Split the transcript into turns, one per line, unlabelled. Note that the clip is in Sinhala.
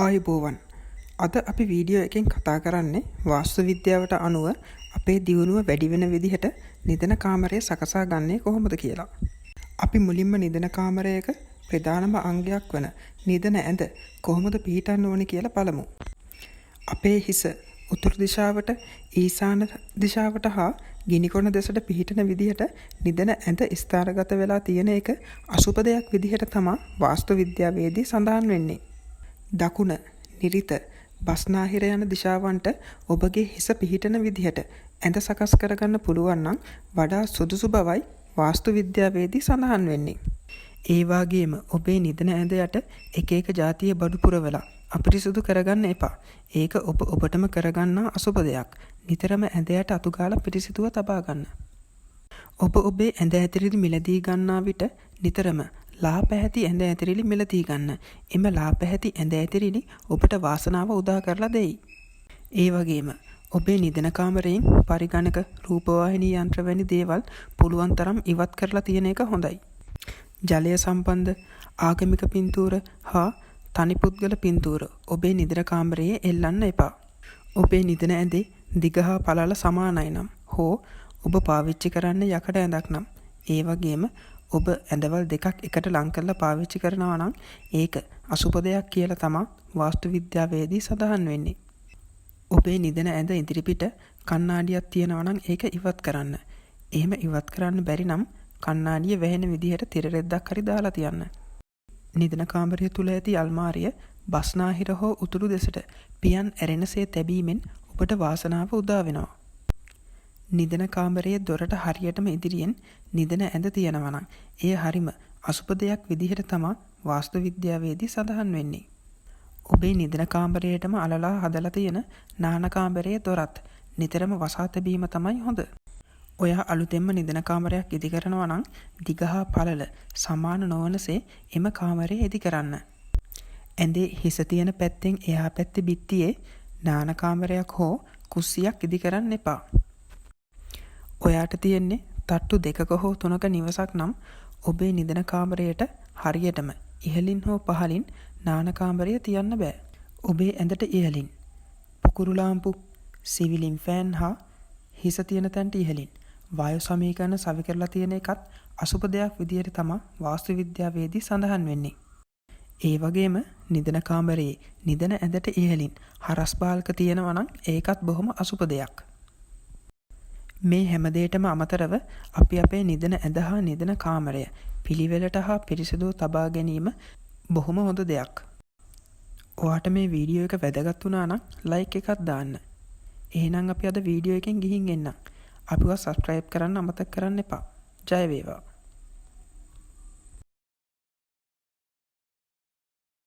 ආයුබෝවන්. අද අපි වීඩියෝ එකෙන් කතා කරන්නේ වාස්තු විද්‍යාවට අනුව අපේ දියුණුව වැඩි වෙන විදිහට නිදන කාමරය සකසා ගන්නේ කොහොමද කියලා. අපි මුලින්ම නිදන කාමරයක ප්‍රධානම අංගයක් වන නිදන ඇඳ කොහොමද පිහිටන්න ඕනේ කියලා බලමු. අපේ හිස උතුරු දිශාවට, ඊශාන දිශාවට හා ගිනිකොන දෙසට පිහිටන විදිහට නිදන ඇඳ ස්ථානගත වෙලා තියෙන එක අසුබ දෙයක් විදිහට තමයි වාස්තු විද්‍යාවේදී සඳහන් වෙන්නේ. දකුණ, නිරිත, බස්නාහිර යන දිශාවන්ට ඔබගේ හිස පිහිටන විදිහට ඇඳ සකස් කරගන්න පුළුවන් නම් වඩා සුදුසු බවයි වාස්තු විද්‍යාවේදී සඳහන් වෙන්නේ. ඒ වගේම ඔබේ නිදන ඇඳ යට එක එක જાතිය බඩු පුරවලා අපිරිසුදු කරගන්න එපා. ඒක ඔබටම කරගන්නා අසුබ දෙයක්. නිතරම ඇඳ යට අතු ගාලා පිරිසිදුව තබා ගන්න. ඔබේ ඇඳ ඇතිරිලි මිලදී ගන්නා විට නිතරම ලා පැහැති ඇඳ ඇතිරිලි මිලදී ගන්න. එම ලා පැහැති ඇඳ ඇතිරිලි ඔබට වාසනාව උදා කරලා දෙයි. ඒ වගේම ඔබේ නිදන කාමරයෙන් පරිගණක, රූපවාහිනී යන්ත්‍ර වැනි දේවල් පුළුවන් තරම් ඉවත් කරලා තියෙන එක හොඳයි. ජලය සම්බන්ධ ආගමික පින්තූර හා තනි පුද්ගල පින්තූර ඔබේ නිදන කාමරයේ එල්ලන්න එපා. ඔබේ නිදන ඇඳේ දිග හා පළල සමානයි නම් හෝ ඔබ පාවිච්චි කරන්න යකඩ ඇඳක් නම්, ඒ වගේම ඔබ ඇඳවල් දෙකක් එකට ලං කරලා පාවිච්චි කරනවා නම් ඒක අසුබ දෙයක් කියලා තමයි වාස්තු විද්‍යාවේදී සඳහන් වෙන්නේ. ඔබේ නිදන ඇඳ ඉදිරිපිට කණ්ණාඩියක් තියෙනවා නම් ඒක ඉවත් කරන්න. එහෙම ඉවත් කරන්න බැරි නම් කණ්ණාඩිය වැහෙන විදිහට තිර රෙද්දක් හරි දාලා තියන්න. නිදන කාමරය තුල ඇති අල්මාරිය බස්නාහිර හෝ උතුරු දෙසට පියන් ඇරෙනසේ තැබීමෙන් ඔබට වාසනාව උදා වෙනවා. නිදන කාමරයේ දොරට හරියටම ඉදිරියෙන් නිදන ඇඳ තියෙනවා නම් එය හරිම අසුබ දෙයක් විදිහට තමයි වාස්තු විද්‍යාවේදී සඳහන් වෙන්නේ. ඔබේ නිදන කාමරයේටම අලලා හදලා තියෙන නාන කාමරයේ දොරත් නිතරම වසා තැබීම තමයි හොඳ. ඔයා අලුතෙන්ම නිදන කාමරයක් ඉදි කරනවා නම් දිග හා පළල සමාන නොවනසේ එම කාමරය ඉදි කරන්න. ඇඳේ හිස තියෙන පැත්තෙන් එහා පැත්තේ බිත්තියේ නාන කාමරයක් හෝ කුස්සියක් ඉදි කරන්න එපා. ඔයාට තියෙන්නේ තට්ටු දෙකක හෝ තුනක නිවසක් නම් ඔබේ නිදන කාමරයට හරියටම ඉහළින් හෝ පහළින් නාන කාමරය තියන්න බෑ. ඔබේ ඇඳට ඉහළින් පුකුරු ලාම්පු, සිවිලින් ෆෑන් හා හිස තියෙන තැනට ඉහළින් වායු සමීකරණ සවි කරලා තියෙන එකත් අසුබ දෙයක් විදිහට තමයි වාස්තු විද්‍යාවේදී සඳහන් වෙන්නේ. ඒ වගේම නිදන කාමරයේ නිදන ඇඳට ඉහළින් හරස් බාල්ක තියෙනවා නම් ඒකත් බොහොම අසුබ දෙයක්. මේ හැම දෙයකටම අමතරව අපි අපේ නිදන ඇඳ හා නිදන කාමරය පිළිවෙලට හා පිරිසිදුව තබා ගැනීම බොහොම හොඳ දෙයක්. ඔයාට මේ වීඩියෝ එක වැදගත් වුණා නම් ලයික් එකක් දාන්න. එහෙනම් අපි අද වීඩියෝ එකෙන් ගිහින් එන්නම්. අපිව සබ්ස්ක්‍රයිබ් කරන්න අමතක කරන්න එපා. ජය වේවා.